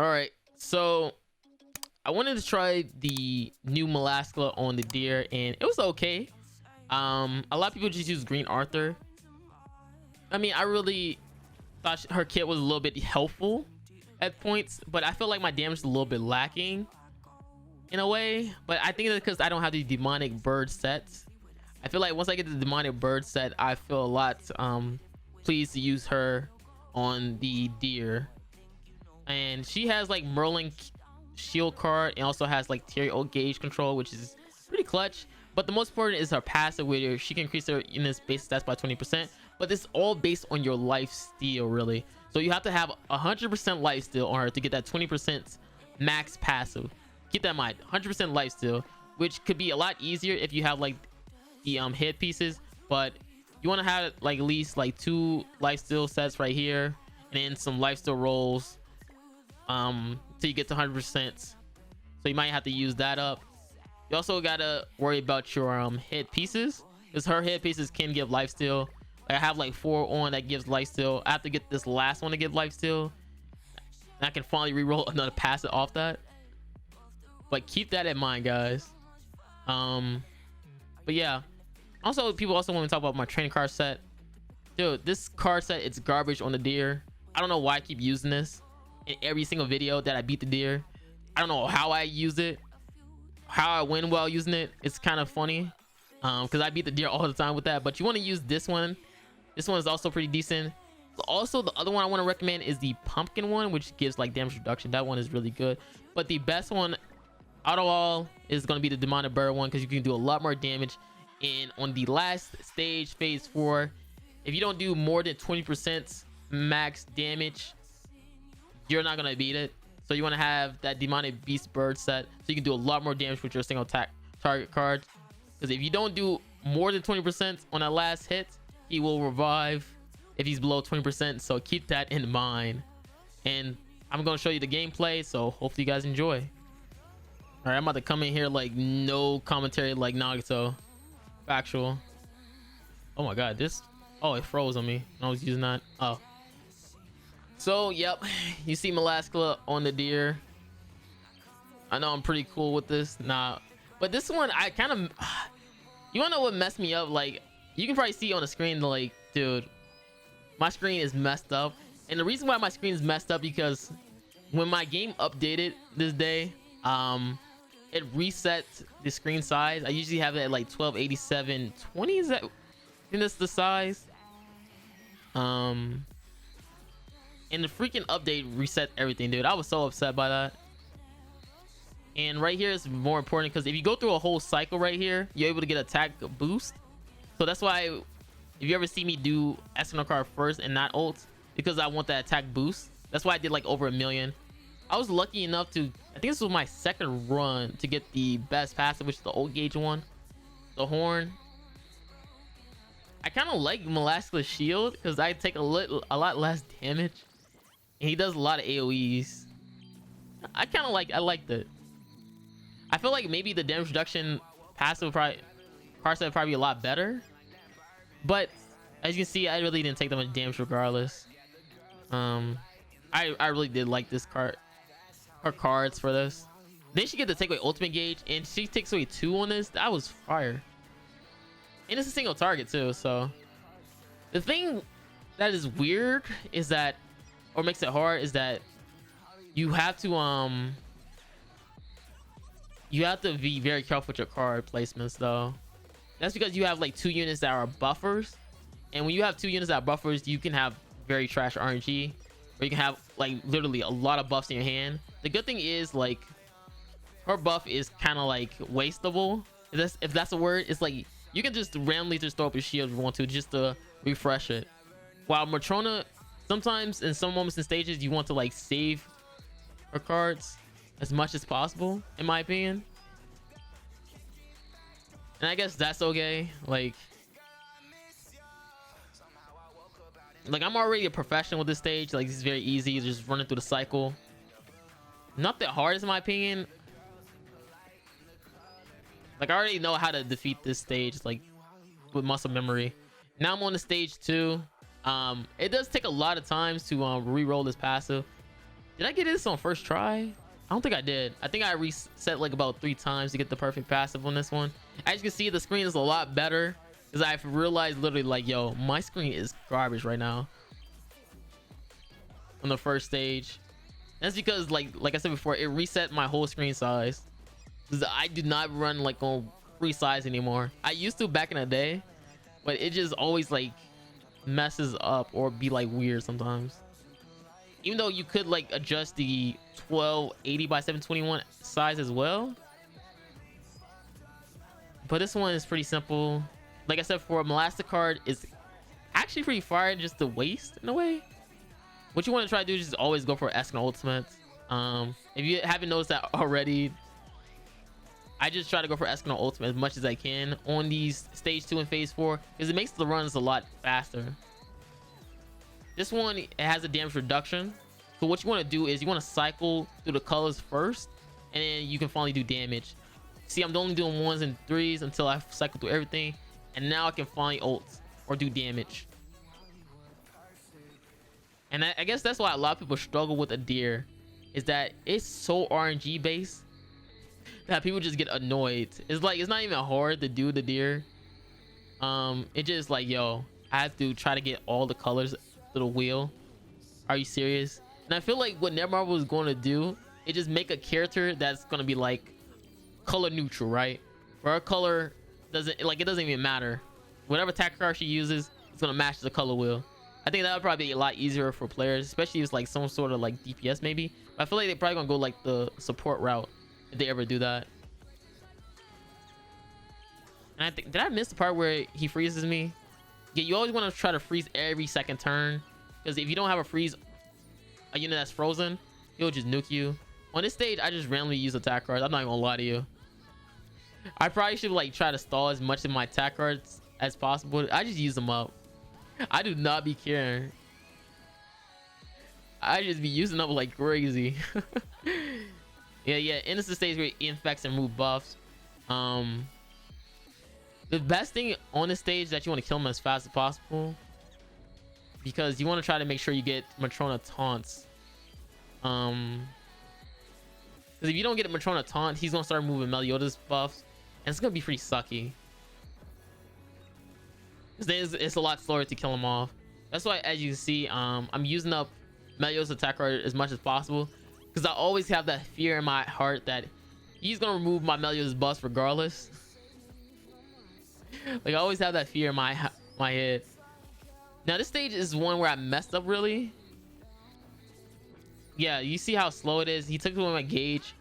All right, so I wanted to try the new Molaska on the deer, and it was okay. A lot of people just use Green Arthur. I mean, I really thought her kit was a little bit helpful at points, but I feel like my damage is a little bit lacking in a way. But I think that's because I don't have the demonic bird sets. I feel like once I get the demonic bird set, I feel a lot pleased to use her on the deer. And she has like Merlin shield card and also has like Terry Oak gauge control, which is pretty clutch. But the most important is her passive, where she can increase her unit's base stats by 20%. But this is all based on your life steal, really. So you have to have 100% life steal on her to get that 20% max passive. Keep that in mind, 100% life steal, which could be a lot easier if you have like the head pieces. But you want to have like at least like 2 life steal sets right here, and then some life steal rolls till you get to 100%. So you might have to use that up. You also gotta worry about your head pieces, because her head pieces can give life steal. Like I have like 4 on that gives life steal. I have to get this last one to give life steal, and I can finally reroll another pass it off that. But keep that in mind, guys. But yeah, also people also want to talk about my training card set. Dude, this card set, it's garbage on the deer. I don't know why I keep using this in every single video that I beat the deer. I don't know how I use it, how I win while using it. It's kind of funny because I beat the deer all the time with that. But you want to use this one. This one is also pretty decent. Also, the other one I want to recommend is the pumpkin one, which gives like damage reduction. That one is really good. But the best one out of all is going to be the demonic bird one, because you can do a lot more damage. And on the last stage, phase 4, if you don't do more than 20% max damage, you're not going to beat it. So you want to have that demonic beast bird set, so you can do a lot more damage with your single attack target card. Because if you don't do more than 20% on that last hit, he will revive if he's below 20%. So keep that in mind. And I'm going to show you the gameplay, so hopefully you guys enjoy. All right, I'm about to come in here like no commentary, like Nagato. Factual. Oh my god, this, oh, it froze on me. I was using that. Oh, so yep, you see Melaskula on the deer. I know I'm pretty cool with this. Nah, but this one I kind of, you wanna know what messed me up? Like, you can probably see on the screen, like, dude, my screen is messed up. And the reason why my screen is messed up, because when my game updated this day, it reset the screen size. I usually have it at like 1287/20. Is that, I think that's the size. And the freaking update reset everything, dude. I was so upset by that. And right here is more important, because if you go through a whole cycle right here, you're able to get attack boost. So that's why if you ever see me do Escanor card first and not ult, because I want that attack boost. That's why I did like over 1 million. I was lucky enough to, I think this was my second run to get the best passive, which is the old gauge one, the horn. I kind of like Molaska's shield because I take a lot less damage, and he does a lot of AoEs. I kind of like, I liked it. I feel like maybe the damage reduction passive card set would probably be a lot better, but as you can see, I really didn't take that much damage regardless. I really did like this card, her cards for this. Then she get to take away ultimate gauge, and she takes away 2 on this. That was fire. And it's a single target too. So the thing that is weird is that, or makes it hard, is that you have to be very careful with your card placements though. That's because you have like 2 units that are buffers, and when you have 2 units that are buffers, you can have very trash RNG, or you can have like literally a lot of buffs in your hand. The good thing is, like, her buff is kind of like wasteable, if that's a word. It's like you can just randomly just throw up your shield if you want to, just to refresh it. While Matrona, sometimes in some moments and stages, you want to like save her cards as much as possible, in my opinion. And I guess that's okay. Like I'm already a professional with this stage. Like, it's very easy, just running through the cycle. Not that hard, in my opinion. Like, I already know how to defeat this stage, like, with muscle memory. Now I'm on the stage 2. It does take a lot of times to re-roll this passive. Did I get this on first try? I don't think I did. I think I reset like about 3 times to get the perfect passive on this one. As you can see, the screen is a lot better because I've realized literally like, yo, my screen is garbage right now on the first stage. That's because like I said before, it reset my whole screen size. I do not run like on free size anymore. I used to back in the day, but it just always like messes up or be like weird sometimes. Even though you could like adjust the 1280 by 721 size as well, but this one is pretty simple. Like I said, for a Molaska card, it's actually pretty fire just to waste in a way. What you want to try to do is just always go for Eskin ultimates. If you haven't noticed that already, I just try to go for Eskin ultimate as much as I can on these stage 2 and phase 4 because it makes the runs a lot faster. This one, it has a damage reduction, so what you want to do is you want to cycle through the colors first, and then you can finally do damage. See, I'm only doing 1s and 3s until I cycle through everything, and now I can finally ult or do damage. And I guess that's why a lot of people struggle with a deer, is that it's so RNG based that people just get annoyed. It's like, it's not even hard to do the deer. It just like, yo, I have to try to get all the colors to the wheel. Are you serious? And I feel like what Netmarble is going to do, it just make a character that's going to be like color neutral, right? Where her color doesn't, like, it doesn't even matter. Whatever attack card she uses, it's going to match the color wheel. I think that would probably be a lot easier for players, especially if it's like some sort of like DPS maybe. But I feel like they're probably gonna go like the support route if they ever do that. And I think, did I miss the part where he freezes me? Yeah, you always want to try to freeze every second turn, because if you don't have a freeze, a unit that's frozen, he'll just nuke you. On this stage, I just randomly use attack cards. I'm not gonna lie to you. I probably should like try to stall as much of my attack cards as possible. I just use them up. I do not be caring. I just be using up like crazy. yeah, innocent stage where it infects and remove buffs. The best thing on this stage that you want to kill them as fast as possible, because you want to try to make sure you get Matrona taunts. Because if you don't get a Matrona taunt, he's gonna start moving Meliodas buffs, and it's gonna be pretty sucky. It's a lot slower to kill him off. That's why, as you can see, I'm using up Meliodas attack card as much as possible, because I always have that fear in my heart that he's gonna remove my Meliodas buffs regardless. Like, I always have that fear in my head. Now this stage is one where I messed up really. Yeah, you see how slow it is. He took away my gauge.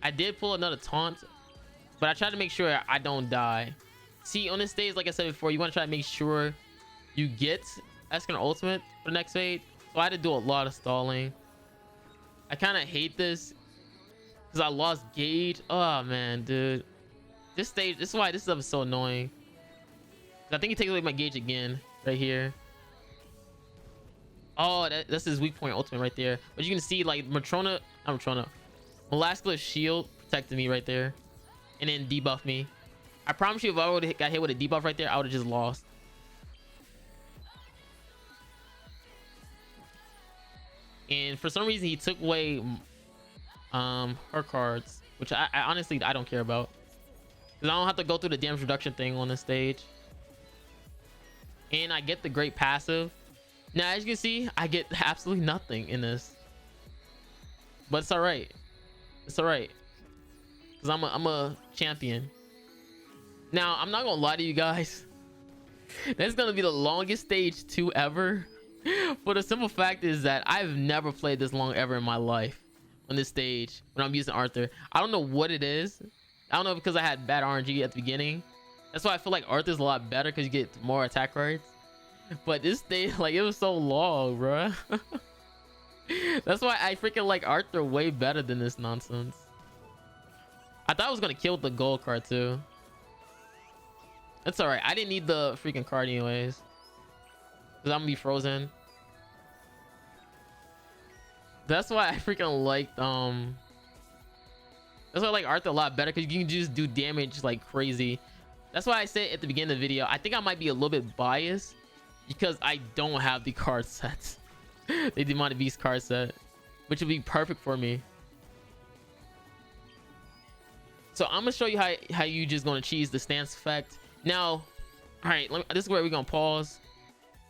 I did pull another taunt, but I tried to make sure I don't die. See, on this stage, like I said before, you want to try to make sure you get Eskin ultimate for the next phase. So I had to do a lot of stalling. I kind of hate this because I lost gauge. Oh man, dude, this stage, this is why this stuff is so annoying. I think he takes away my gauge again right here. Oh, that's his weak point ultimate right there. But you can see like Molaska's shield protected me right there, and then debuffed me. I promise you, if I would have got hit with a debuff right there, I would have just lost. And for some reason, he took away her cards, which I honestly don't care about, because I don't have to go through the damage reduction thing on this stage. And I get the great passive. Now, as you can see, I get absolutely nothing in this, but it's all right. It's all right, because I'm a champion. Now, I'm not gonna lie to you guys. That's gonna be the longest stage 2 ever. But the simple fact is that I've never played this long ever in my life on this stage when I'm using Arthur. I don't know what it is. I don't know, because I had bad RNG at the beginning. That's why I feel like Arthur's a lot better, because you get more attack cards. But this stage, like, it was so long, bruh. That's why I freaking like Arthur way better than this nonsense. I thought I was gonna kill the gold card too. That's all right. I didn't need the freaking card anyways, because I'm gonna be frozen. That's why I freaking liked that's why I like Arthur a lot better, because you can just do damage like crazy. That's why I said at the beginning of the video, I think I might be a little bit biased because I don't have the card sets. The Demonic Beast card set. which would be perfect for me. So I'm gonna show you how you just gonna cheese the stance effect. Now, all right, this is where we're gonna pause.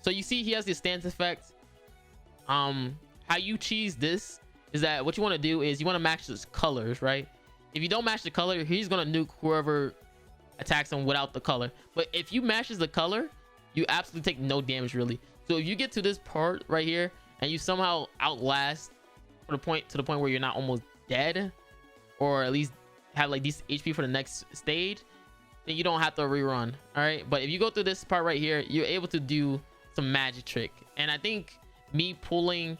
So you see he has the stance effect. How you cheese this is that what you want to do is you want to match his colors, right? If you don't match the color, he's gonna nuke whoever attacks him without the color. But if you matches the color, you absolutely take no damage really. So if you get to this part right here and you somehow outlast to the point where you're not almost dead, or at least have like decent HP for the next stage, then you don't have to rerun. All right, but if you go through this part right here, you're able to do some magic trick. And I think me pulling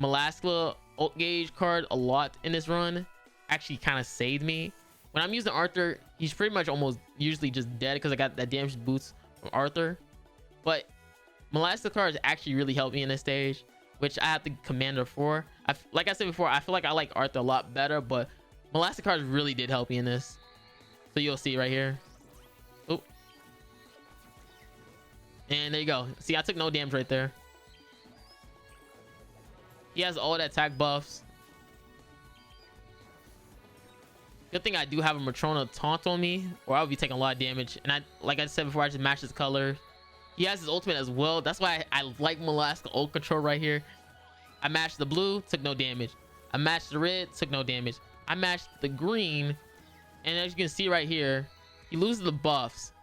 Molaska ult gauge card a lot in this run actually kind of saved me. When I'm using Arthur, he's pretty much almost usually just dead because I got that damage boost from Arthur. But Molaska cards actually really helped me in this stage, which I have to Commander for. Like I said before, I feel like I like Arthur a lot better, but Molaska cards really did help me in this. So you'll see right here. Oh, and there you go. See, I took no damage right there. He has all the attack buffs. Good thing I do have a Matrona taunt on me, or I would be taking a lot of damage. And like I said before, I just matched his color. He has his ultimate as well. That's why I like Molaska ult control right here. I matched the blue, took no damage. I matched the red, took no damage. I matched the green, and as you can see right here, he loses the buffs.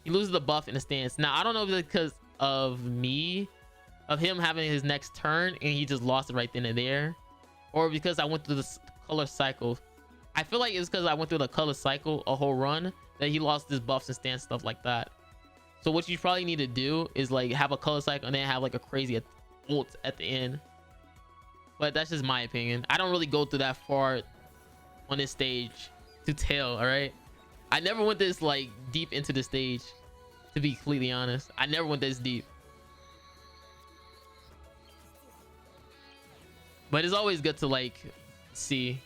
He loses the buff in the stance. Now I don't know if it's because of him having his next turn and he just lost it right then and there, or because I went through the color cycle. I feel like it's because I went through the color cycle a whole run that he lost his buffs and stance stuff like that. So what you probably need to do is like have a color cycle and then have like a crazy ult at the end. But that's just my opinion. I don't really go through that far on this stage to tell. All right, I never went this like deep into the stage, to be completely honest. I never went this deep, but it's always good to like see.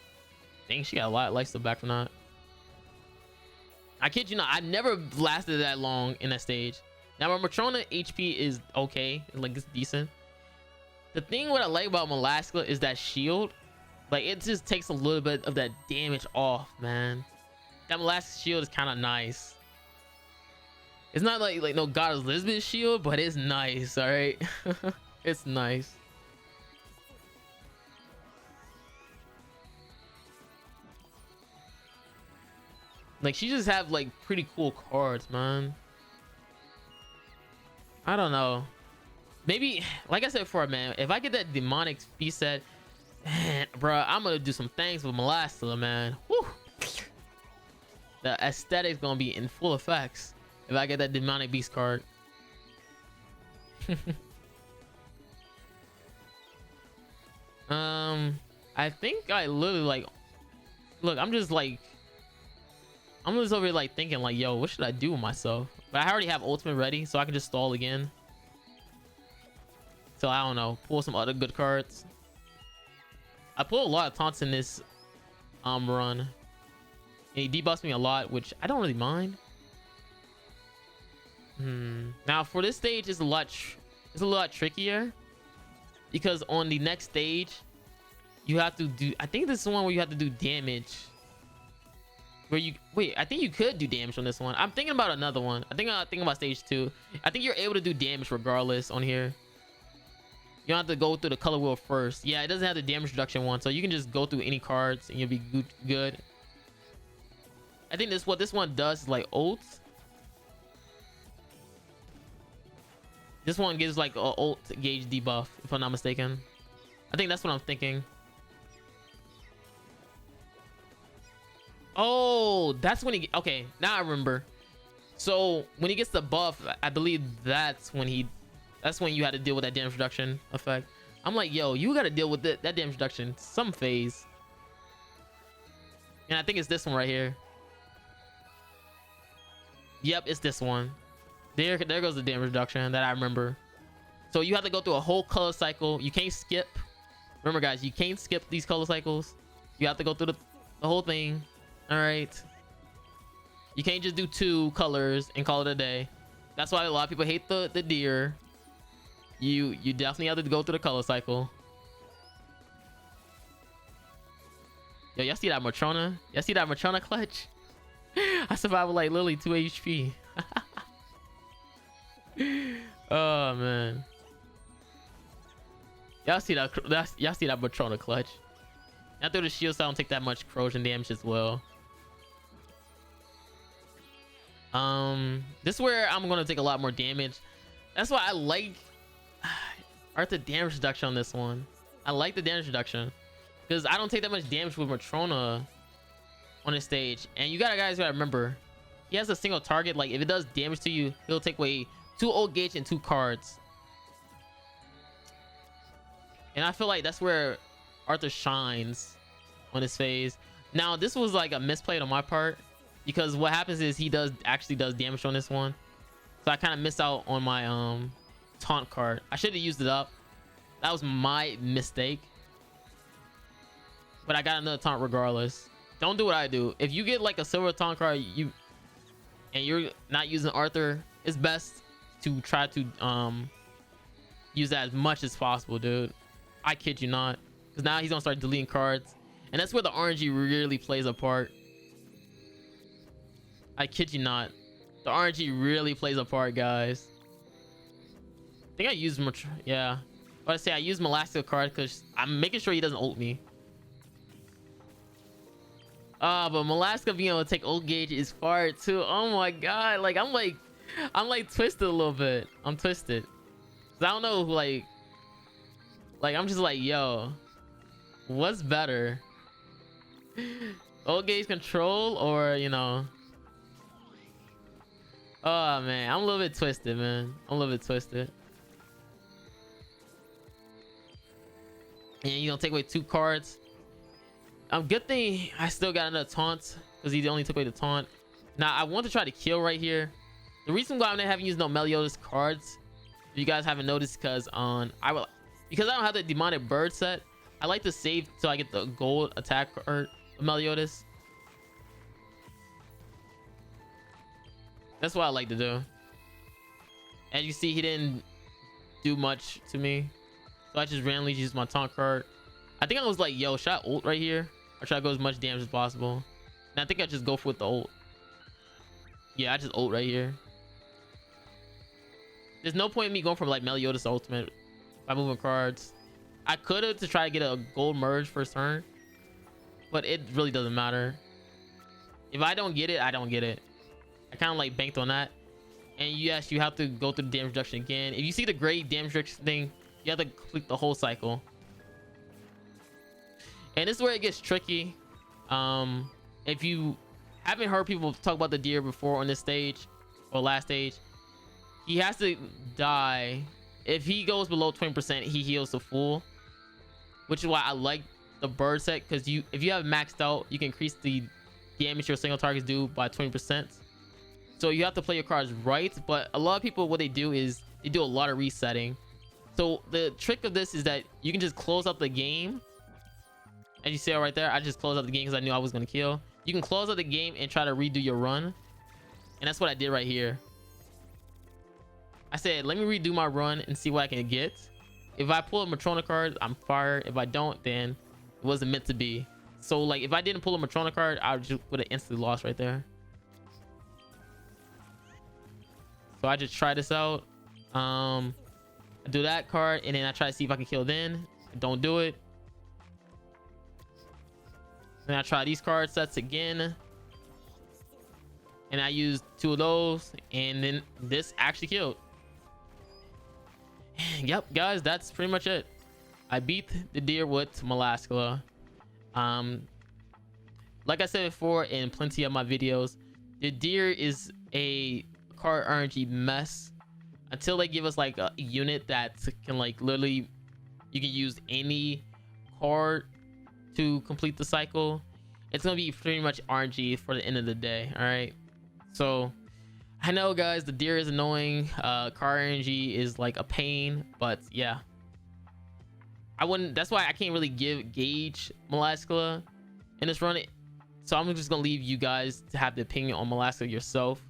Dang, she got a lot of life stuff back from that. I kid you not, I never lasted that long in that stage. Now my Matrona HP is okay, like it's decent. The thing what I like about Molaska is that shield. Like it just takes a little bit of that damage off, man. That Molaska shield is kind of nice. It's not like no God Elizabeth shield, but it's nice. All right. It's nice. Like she just have like pretty cool cards, man. I don't know. Maybe, like I said before, man, if I get that demonic feast set, man, bro, I'm gonna do some things with Molaska, man. Woo. The aesthetic's gonna be in full effects if I get that demonic beast card. I think I literally like, look, I'm just over here like thinking like, yo, what should I do with myself? But I already have ultimate ready, so I can just stall again. So I don't know, pull some other good cards. I pulled a lot of taunts in this run, and he debuffs me a lot, which I don't really mind. Now for this stage, it's a lot trickier, because on the next stage you have to do, I think this is the one where you have to do damage, where you wait, I think you could do damage on this one. I'm thinking about another one. I think about stage 2. I think you're able to do damage regardless on here. You don't have to go through the color wheel first. Yeah, it doesn't have the damage reduction one, so you can just go through any cards and you'll be good. I think what this one does is like ults. This one gives like a ult gauge debuff, if I'm not mistaken. I think that's what I'm thinking. Oh, that's when he, okay, now I remember. So when he gets the buff, I believe that's when you had to deal with that damage reduction effect. I'm like, yo, you got to deal with that damage reduction some phase. And I think it's this one right here. Yep, it's this one. There goes the damage reduction that I remember. So you have to go through a whole color cycle. You can't skip. Remember, guys, you can't skip these color cycles. You have to go through the whole thing. All right. You can't just do 2 colors and call it a day. That's why a lot of people hate the deer. You definitely have to go through the color cycle. Yo, y'all see that Matrona? Y'all see that Matrona clutch? I survived with like literally 2 HP. Oh man. Y'all see that? Y'all see that Matrona clutch? Now through the shield, so I don't take that much corrosion damage as well. This is where I'm gonna take a lot more damage. That's why I like the damage reduction on this one. I like the damage reduction because I don't take that much damage with Matrona on this stage. And you guys gotta remember, he has a single target. Like if it does damage to you, he'll take away 2 old gauge and 2 cards. And I feel like that's where Arthur shines on his phase. Now this was like a misplay on my part, because what happens is he actually does damage on this one, so I kind of missed out on my taunt card. I should have used it up. That was my mistake, but I got another taunt regardless. Don't do what I do. If you get like a silver taunt card and you're not using Arthur, it's best to try to use that as much as possible, dude. I kid you not, because now he's gonna start deleting cards, and that's where the RNG really plays a part. I kid you not, the RNG really plays a part, guys. I think I used yeah, but I say I used Molaska card because I'm making sure he doesn't ult me. But Molaska being able to take ult gauge is fire too. Oh my god, like I'm like twisted a little bit. I'm twisted, 'cause I don't know who like I'm just like, yo, what's better, ult gauge control or, you know? Oh man, I'm a little bit twisted, man. I'm a little bit twisted. And you don't take away 2 cards. Good thing I still got another taunt, because he only took away the taunt. Now I want to try to kill right here. The reason why I haven't used no Meliodas cards, if you guys haven't noticed, because because I don't have the demonic bird set, I like to save so I get the gold attack card of Meliodas. That's what I like to do. As you see, he didn't do much to me, so I just randomly used my taunt card. I think I was like, yo, should I ult right here, or should I go as much damage as possible? And I think I just go for the ult. Yeah, I just ult right here. There's no point in me going for like Meliodas ultimate by moving cards. I could have to try to get a gold merge first turn, but it really doesn't matter. If I don't get it, I don't get it. I kind of like banked on that. And yes, you have to go through the damage reduction again. If you see the great damage reduction thing, you have to complete the whole cycle. And this is where it gets tricky. If you haven't heard people talk about the deer before on this stage or last stage, he has to die. If he goes below 20%, he heals to full, which is why I like the bird set, because if you have maxed out, you can increase the damage your single targets do by 20%. So you have to play your cards right. But a lot of people, what they do is they do a lot of resetting. So the trick of this is that you can just close out the game. As you see right there, I just closed out the game because I knew I was going to kill. You can close out the game and try to redo your run, and that's what I did right here. I said, let me redo my run and see what I can get. If I pull a Matrona card, I'm fired. If I don't, then it wasn't meant to be. So like if I didn't pull a Matrona card, I just would have instantly lost right there. So I just try this out. I do that card, and then I try to see if I can kill then. I don't do it. Then I try these card sets again, and I used 2 of those, and then this actually killed. Yep, guys, that's pretty much it. I beat the deer with Melascula. Like I said before in plenty of my videos, the deer is a card RNG mess until they give us like a unit that can like literally you can use any card to complete the cycle. It's gonna be pretty much RNG for the end of the day. All right, so I know, guys, the deer is annoying. Card RNG is like a pain, but yeah, I wouldn't. That's why I can't really gauge Melascula in this run. So I'm just gonna leave you guys to have the opinion on Molaska yourself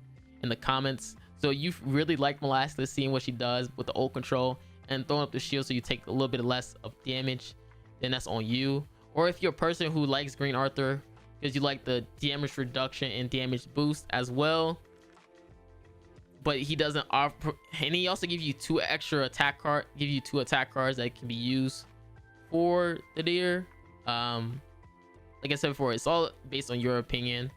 in the comments. So you really like Molaska, seeing what she does with the ult control and throwing up the shield so you take a little bit less of damage, then that's on you. or if you're a person who likes Green Arthur because you like the damage reduction and damage boost as well, but he doesn't offer, and he also gives you two attack cards that can be used for the deer. Like I said before, it's all based on your opinion.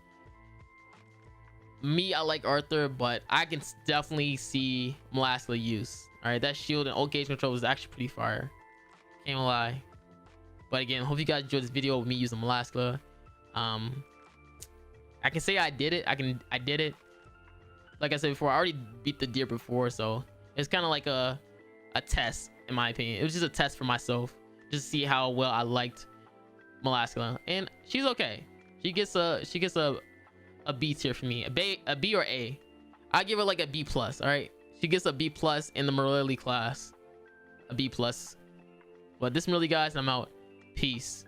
Me, I like Arthur, but I can definitely see Molaska use. All right, that shield and old gauge control is actually pretty fire, can't lie. But again, hope you guys enjoyed this video with me using Molaska. I can say I did it. I did it. Like I said before, I already beat the deer before, so it's kind of like a test in my opinion. It was just a test for myself, just to see how well I liked Molaska, and she's okay. She gets a B tier for me, a B or A. I give her like a B plus. All right, she gets a B plus in the Marilli class, a B plus. But this Marilli, guys, I'm out. Peace.